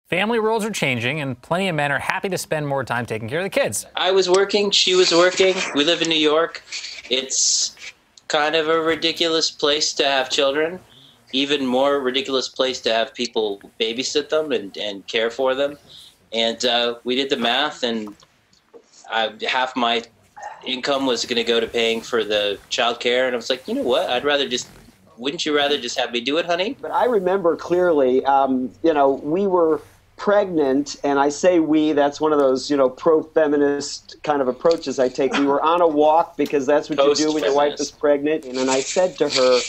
Family roles are changing, and plenty of men are happy to spend more time taking care of the kids. I was working, she was working. We live in New York. It's kind of a ridiculous place to have children. Even more ridiculous place to have people babysit them and care for them. And we did the math, and half my income was going to go to paying for the child care. And I was like, you know what? Wouldn't you rather just have me do it, honey? But I remember clearly, we were pregnant, and I say we, that's one of those, pro-feminist kind of approaches I take. We were on a walk because that's what you do when your wife is pregnant. And I said to her,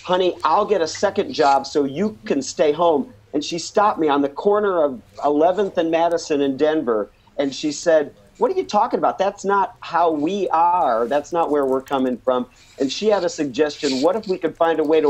honey, I'll get a second job so you can stay home. And she stopped me on the corner of 11th and Madison in Denver, and she said, what are you talking about? That's not how we are. That's not where we're coming from. And she had a suggestion. What if we could find a way to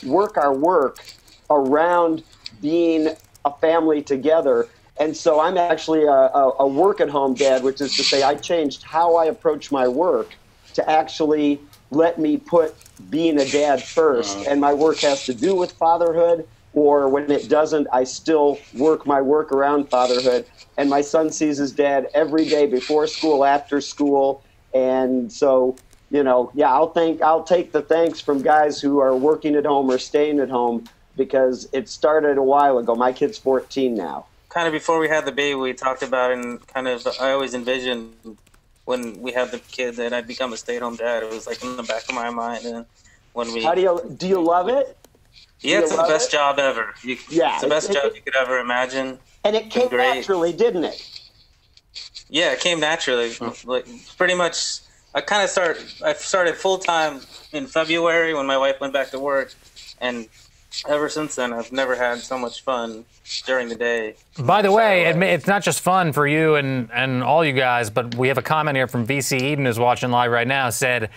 work our work around being a family together? And so I'm actually a work-at-home dad, which is to say I changed how I approach my work to actually let me put being a dad first. And my work has to do with fatherhood, or when it doesn't, I still work my work around fatherhood. And my son sees his dad every day before school, after school. And so, I'll take the thanks from guys who are working at home or staying at home, because it started a while ago. My kid's 14 now. Kind of before we had the baby, we talked about, and I always envisioned when we had the kid that I'd become a stay-at-home dad. It was like in the back of my mind. And when we, do you love it? Yeah, it's the best job ever. It's the best job you could ever imagine. And it came naturally, didn't it? Yeah, it came naturally. Like pretty much, I started full-time in February when my wife went back to work, and ever since then, I've never had so much fun during the day. By the way, it's not just fun for you and all you guys, but we have a comment here from VC Eden, who's watching live right now, said,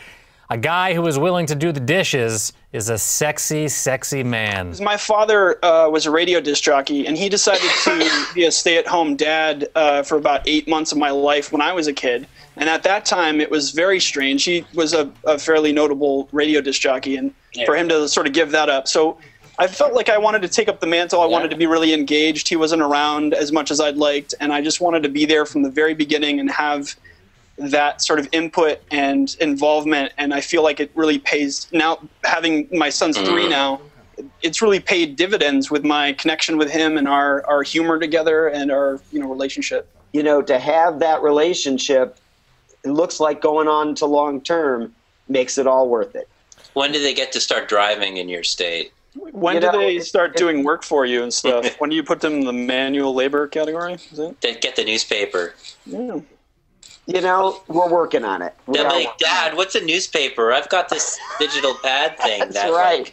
a guy who is willing to do the dishes is a sexy, sexy man. My father was a radio disc jockey, and he decided to be a stay-at-home dad for about 8 months of my life when I was a kid. And at that time, it was very strange. He was a fairly notable radio disc jockey, and for him to sort of give that up. So I felt like I wanted to take up the mantle. I wanted to be really engaged. He wasn't around as much as I'd liked, and I just wanted to be there from the very beginning and have that sort of input and involvement. And I feel like it really pays now. Having my son's 3 now, it's really paid dividends with my connection with him and our humor together and our relationship. To have that relationship, it looks like going on to long term, makes it all worth it. When do they get to start driving in your state? When do they start doing work for you and stuff? When do you put them in the manual labor category? They get the newspaper. Yeah. We're working on it. They're like, Dad, what's a newspaper? I've got this digital pad thing. That's right.